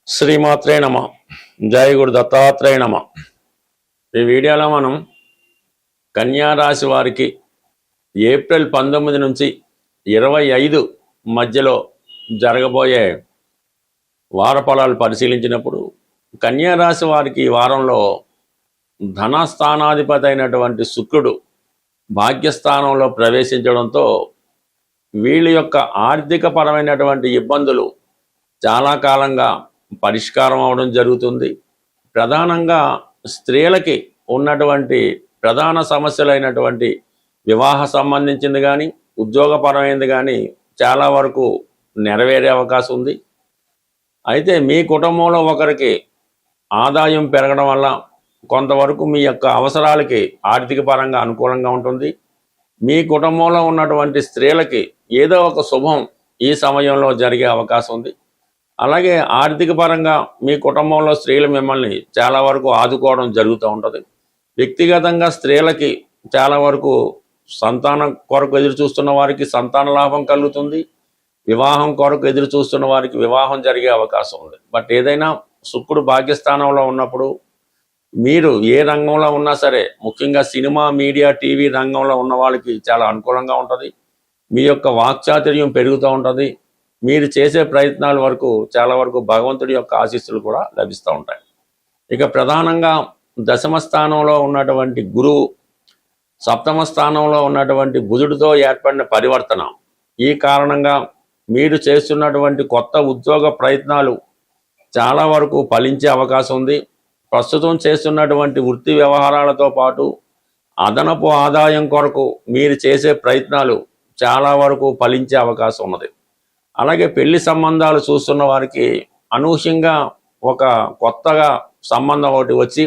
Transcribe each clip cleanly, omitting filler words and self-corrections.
శ్రీమాత్రే నమ. జయ గురు దత్తాత్రేయ నమ. ఈ వీడియోలో మనం కన్యా రాశి వారికి ఏప్రిల్ 19 నుంచి 25 మధ్యలో జరగబోయే వార ఫలాలు పరిశీలించినప్పుడు కన్యా రాశి వారికి ఈ వారంలో ధనస్థానాధిపతి అయినటువంటి శుక్రుడు భాగ్యస్థానంలో ప్రవేశించడంతో వీళ్ళ యొక్క ఆర్థిక పరమైనటువంటి ఇబ్బందులు చాలా కాలంగా పరిష్కారం అవడం జరుగుతుంది. ప్రధానంగా స్త్రీలకి ఉన్నటువంటి ప్రధాన సమస్యలైనటువంటి వివాహ సంబంధించింది కానీ ఉద్యోగపరమైనది కానీ చాలా వరకు నెరవేరే అవకాశం ఉంది. అయితే మీ కుటుంబంలో ఒకరికి ఆదాయం పెరగడం వల్ల కొంతవరకు మీ యొక్క అవసరాలకి ఆర్థిక పరంగా అనుకూలంగా ఉంటుంది. మీ కుటుంబంలో ఉన్నటువంటి స్త్రీలకి ఏదో ఒక శుభం ఈ సమయంలో జరిగే అవకాశం ఉంది. అలాగే ఆర్థిక పరంగా మీ కుటుంబంలో స్త్రీలు మిమ్మల్ని చాలా వరకు ఆదుకోవడం జరుగుతూ ఉంటుంది. వ్యక్తిగతంగా స్త్రీలకి చాలా వరకు సంతానం కొరకు ఎదురు చూస్తున్న వారికి సంతాన లాభం కలుగుతుంది. వివాహం కొరకు ఎదురు చూస్తున్న వారికి వివాహం జరిగే అవకాశం ఉంది. బట్ ఏదైనా శుక్రుడు భాగ్యస్థానంలో ఉన్నప్పుడు మీరు ఏ రంగంలో ఉన్నా సరే, ముఖ్యంగా సినిమా, మీడియా, టీవీ రంగంలో ఉన్న వాళ్ళకి చాలా అనుకూలంగా ఉంటుంది. మీ యొక్క వాక్చాతుర్యం పెరుగుతూ ఉంటుంది. మీరు చేసే ప్రయత్నాల వరకు చాలా వరకు భగవంతుడి యొక్క ఆశీస్సులు కూడా లభిస్తూ ఉంటాయి. ఇక ప్రధానంగా దశమ స్థానంలో ఉన్నటువంటి గురువు, సప్తమ స్థానంలో ఉన్నటువంటి బుధుడితో ఏర్పడిన పరివర్తన, ఈ కారణంగా మీరు చేస్తున్నటువంటి కొత్త ఉద్యోగ ప్రయత్నాలు చాలా వరకు ఫలించే అవకాశం ఉంది. ప్రస్తుతం చేస్తున్నటువంటి వృత్తి వ్యవహారాలతో పాటు అదనపు ఆదాయం కొరకు మీరు చేసే ప్రయత్నాలు చాలా వరకు ఫలించే అవకాశం ఉన్నది. అలాగే పెళ్లి సంబంధాలు చూస్తున్న వారికి అనూహ్యంగా ఒక కొత్తగా సంబంధం ఒకటి వచ్చి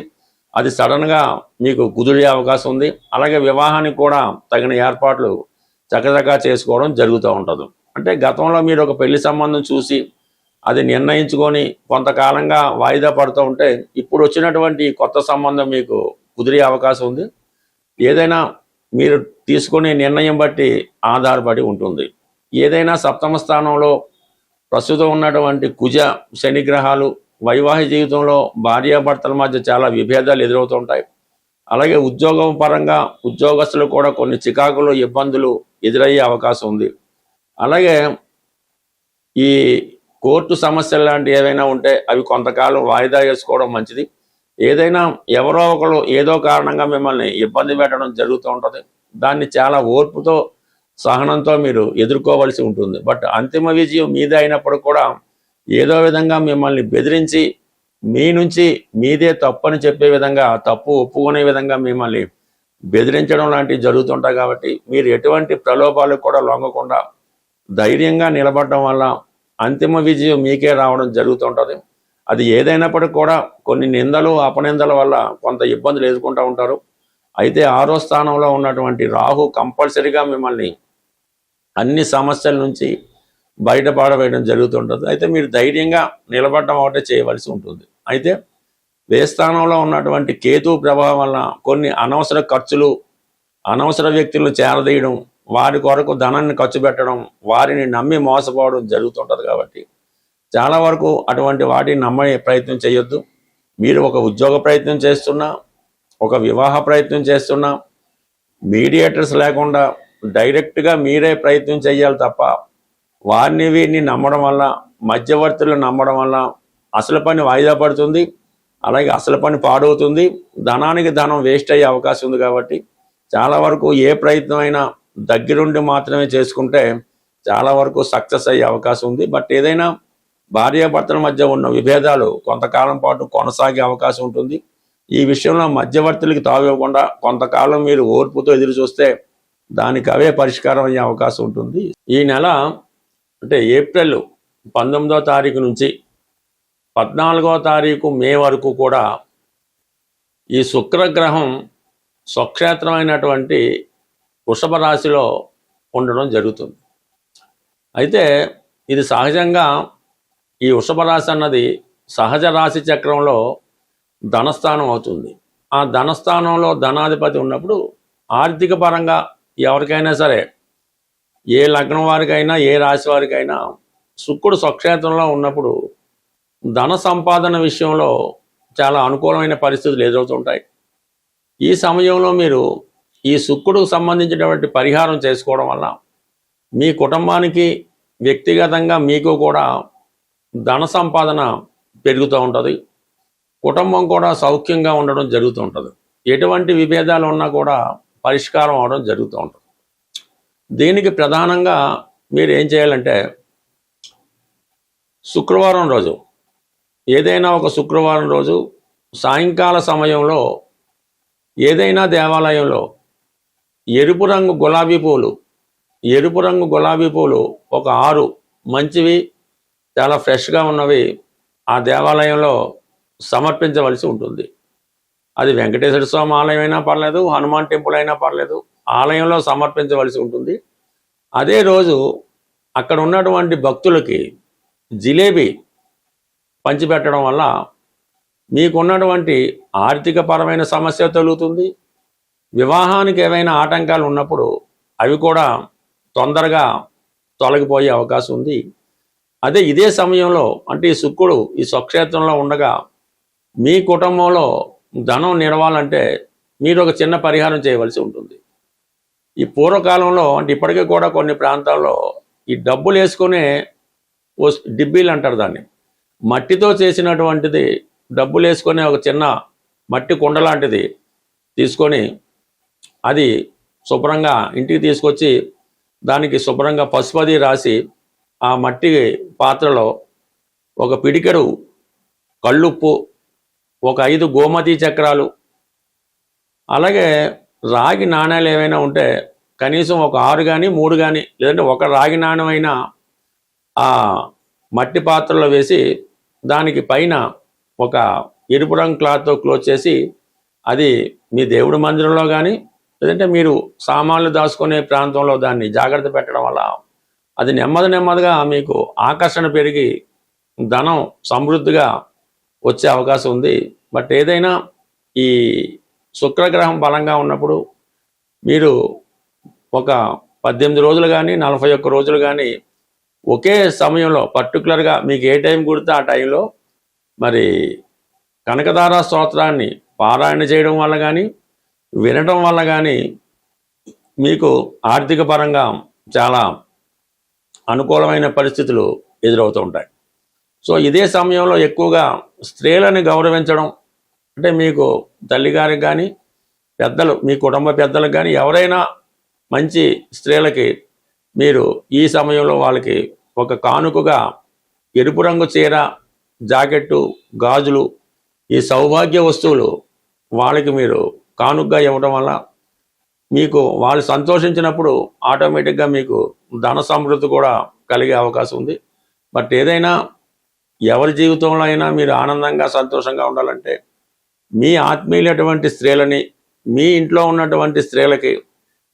అది సడన్గా మీకు కుదిరే అవకాశం ఉంది. అలాగే వివాహానికి కూడా తగిన ఏర్పాట్లు చకచకా చేసుకోవడం జరుగుతూ ఉంటుంది. అంటే గతంలో మీరు ఒక పెళ్లి సంబంధం చూసి అది నిర్ణయించుకొని కొంతకాలంగా వాయిదా పడుతూ ఉంటే ఇప్పుడు వచ్చినటువంటి కొత్త సంబంధం మీకు కుదిరే అవకాశం ఉంది. ఏదైనా మీరు తీసుకునే నిర్ణయం బట్టి ఆధారపడి ఉంటుంది. ఏదైనా సప్తమ స్థానంలో ప్రస్తుతం ఉన్నటువంటి కుజ శని గ్రహాలు వైవాహిక జీవితంలో భార్యాభర్తల మధ్య చాలా విభేదాలు ఎదురవుతుంటాయి. అలాగే ఉద్యోగం పరంగా ఉద్యోగస్తులు కూడా కొన్ని చికాకులు, ఇబ్బందులు ఎదురయ్యే అవకాశం ఉంది. అలాగే ఈ కోర్టు సమస్యలు లాంటివి ఏవైనా ఉంటే అవి కొంతకాలం వాయిదా వేసుకోవడం మంచిది. ఏదైనా ఎవరో ఒకరు ఏదో కారణంగా మిమ్మల్ని ఇబ్బంది పెట్టడం జరుగుతూ ఉంటుంది. దాన్ని చాలా ఓర్పుతో, సహనంతో మీరు ఎదుర్కోవలసి ఉంటుంది. బట్ అంతిమ విజయం మీదే అయినప్పుడు కూడా ఏదో విధంగా మిమ్మల్ని బెదిరించి మీ నుంచి మీదే తప్పని చెప్పే విధంగా, తప్పు ఒప్పుకునే విధంగా మిమ్మల్ని బెదిరించడం లాంటివి జరుగుతుంటాయి. కాబట్టి మీరు ఎటువంటి ప్రలోభాలకు కూడా లొంగకుండా ధైర్యంగా నిలబడడం వల్ల అంతిమ విజయం మీకే రావడం జరుగుతుంటుంది. అది ఏదైనప్పటికీ కూడా కొన్ని నిందలు, అపనిందల వల్ల కొంత ఇబ్బందులు ఎదుర్కొంటూ ఉంటారు. అయితే 6వ స్థానంలో ఉన్నటువంటి రాహు కంపల్సరీగా మిమ్మల్ని అన్ని సమస్యల నుంచి బయటపడవేయడం జరుగుతుంటుంది. అయితే మీరు ధైర్యంగా నిలబడడం ఒకటే చేయవలసి ఉంటుంది. అయితే వ్యయస్థానంలో ఉన్నటువంటి కేతు ప్రభావం వల్ల కొన్ని అనవసర ఖర్చులు, అనవసర వ్యక్తులను చేరదీయడం, వారి కొరకు ధనాన్ని ఖర్చు పెట్టడం, వారిని నమ్మి మోసపోవడం జరుగుతుంటుంది. కాబట్టి చాలా వరకు అటువంటి వాటిని నమ్మే ప్రయత్నం చేయొద్దు. మీరు ఒక ఉద్యోగ ప్రయత్నం చేస్తున్నా, ఒక వివాహ ప్రయత్నం చేస్తున్నా, మీడియేటర్స్ లేకుండా డైరెక్ట్గా మీరే ప్రయత్నం చేయాలి తప్ప వారిని వీరిని నమ్మడం వల్ల, మధ్యవర్తులు నమ్మడం వల్ల అసలు పని వాయిదా పడుతుంది. అలాగే అసలు పని పాడవుతుంది. ధనానికి ధనం వేస్ట్ అయ్యే అవకాశం ఉంది. కాబట్టి చాలా వరకు ఏ ప్రయత్నం అయినా దగ్గరుండి మాత్రమే చేసుకుంటే చాలా వరకు సక్సెస్ అయ్యే అవకాశం ఉంది. బట్ ఏదైనా భార్యాభర్తల మధ్య ఉన్న విభేదాలు కొంతకాలం పాటు కొనసాగే అవకాశం ఉంటుంది. ఈ విషయంలో మధ్యవర్తులకి తావివ్వకుండా కొంతకాలం మీరు ఓర్పుతో ఎదురు చూస్తే దానికి అవే పరిష్కారం అయ్యే అవకాశం ఉంటుంది. ఈ నెల అంటే ఏప్రిల్ 19వ తారీఖు నుంచి 14వ తారీఖు మే వరకు కూడా ఈ శుక్రగ్రహం స్వక్షేత్రమైనటువంటి వృషభ రాశిలో ఉండడం జరుగుతుంది. అయితే ఇది సహజంగా ఈ వృషభ రాశి అన్నది సహజ రాశి చక్రంలో ధనస్థానం అవుతుంది. ఆ ధనస్థానంలో ధనాధిపతి ఉన్నప్పుడు ఆర్థిక పరంగా ఎవరికైనా సరే, ఏ లగ్నం వారికైనా, ఏ రాశి వారికైనా శుక్రుడు స్వక్షేత్రంలో ఉన్నప్పుడు ధన సంపాదన విషయంలో చాలా అనుకూలమైన పరిస్థితులు ఎదురవుతుంటాయి. ఈ సమయంలో మీరు ఈ శుక్రుడికి సంబంధించినటువంటి పరిహారం చేసుకోవడం వల్ల మీ కుటుంబానికి, వ్యక్తిగతంగా మీకు కూడా ధన సంపాదన పెరుగుతూ ఉంటుంది. కుటుంబం కూడా సౌఖ్యంగా ఉండడం జరుగుతూ ఉంటుంది. ఎటువంటి విభేదాలు ఉన్నా కూడా పరిష్కారం అవడం జరుగుతూ ఉంటుంది. దీనికి ప్రధానంగా మీరు ఏం చేయాలంటే, శుక్రవారం రోజు, ఏదైనా ఒక శుక్రవారం రోజు సాయంకాల సమయంలో ఏదైనా దేవాలయంలో ఎరుపు రంగు గులాబీ పూలు ఒక 6 మంచివి, చాలా ఫ్రెష్గా ఉన్నవి ఆ దేవాలయంలో సమర్పించవలసి ఉంటుంది. అది వెంకటేశ్వర స్వామి ఆలయం అయినా పర్లేదు, హనుమాన్ టెంపుల్ అయినా పర్లేదు, ఆలయంలో సమర్పించవలసి ఉంటుంది. అదే రోజు అక్కడ ఉన్నటువంటి భక్తులకి జిలేబీ పంచిపెట్టడం వల్ల మీకున్నటువంటి ఆర్థికపరమైన సమస్య తొలుగుతుంది. వివాహానికి ఏవైనా ఆటంకాలు ఉన్నప్పుడు అవి కూడా తొందరగా తొలగిపోయే అవకాశం ఉంది. అదే ఇదే సమయంలో, అంటే ఈ శుక్రుడు ఈ స్వక్షేత్రంలో ఉండగా మీ కుటుంబంలో ధనం నిలవాలంటే మీరు ఒక చిన్న పరిహారం చేయవలసి ఉంటుంది. ఈ పూర్వకాలంలో, అంటే ఇప్పటికీ కూడా కొన్ని ప్రాంతాల్లో ఈ డబ్బులు వేసుకునే డిబ్బీలు అంటారు దాన్ని, మట్టితో చేసినటువంటిది డబ్బులు వేసుకునే ఒక చిన్న మట్టి కుండ లాంటిది తీసుకొని అది శుభ్రంగా ఇంటికి తీసుకొచ్చి దానికి శుభ్రంగా పసుపది రాసి ఆ మట్టి పాత్రలో ఒక పిడికెడు కళ్ళుప్పు, ఒక 5 గోమతి చక్రాలు, అలాగే రాగి నాణ్యాలు ఏవైనా ఉంటే కనీసం ఒక 6 కానీ 3 కానీ, లేదంటే ఒక రాగి నాణ్యమైనా ఆ మట్టి పాత్రలో వేసి దానికి పైన ఒక ఎరుపు రంగు క్లాత్తో క్లోజ్ చేసి అది మీ దేవుడి మందిరంలో కానీ, లేదంటే మీరు సామాన్లు దాచుకునే ప్రాంతంలో దాన్ని జాగ్రత్త పెట్టడం వల్ల అది నెమ్మదిగా మీకు ఆకర్షణ పెరిగి ధనం సమృద్ధిగా వచ్చే అవకాశం ఉంది. బట్ ఏదైనా ఈ శుక్రగ్రహం బలంగా ఉన్నప్పుడు మీరు ఒక 18 రోజులు కానీ 41 రోజులు కానీ ఒకే సమయంలో పర్టికులర్గా మీకు ఏ టైం కుడితే ఆ టైంలో మరి కనకదార స్తోత్రాన్ని పారాయణ చేయడం వల్ల కానీ, వినడం వల్ల కానీ మీకు ఆర్థిక పరంగా చాలా అనుకూలమైన పరిస్థితులు ఎదురవుతూ ఉంటాయి. సో ఇదే సమయంలో ఎక్కువగా స్త్రీలను గౌరవించడం, అంటే మీకు తల్లిగారికి కానీ, పెద్దలు మీ కుటుంబ పెద్దలకు కానీ ఎవరైనా మంచి స్త్రీలకి మీరు ఈ సమయంలో వాళ్ళకి ఒక కానుకగా ఎరుపు రంగు చీర, జాకెట్టు, గాజులు, ఈ సౌభాగ్య వస్తువులు వాళ్ళకి మీరు కానుకగా ఇవ్వడం వల్ల మీకు వాళ్ళు సంతోషించినప్పుడు ఆటోమేటిక్గా మీకు ధన సమృద్ధి కూడా కలిగే అవకాశం ఉంది. బట్ ఏదైనా ఎవరి జీవితంలో అయినా మీరు ఆనందంగా సంతోషంగా ఉండాలంటే మీ ఆత్మీయులటువంటి స్త్రీలని, మీ ఇంట్లో ఉన్నటువంటి స్త్రీలకి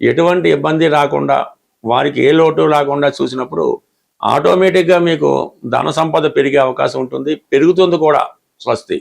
ఎటువంటి ఇబ్బంది రాకుండా, వారికి ఏ లోటు రాకుండా చూసినప్పుడు ఆటోమేటిక్గా మీకు ధన సంపద పెరిగే అవకాశం ఉంటుంది, పెరుగుతుంది కూడా. స్వస్తి.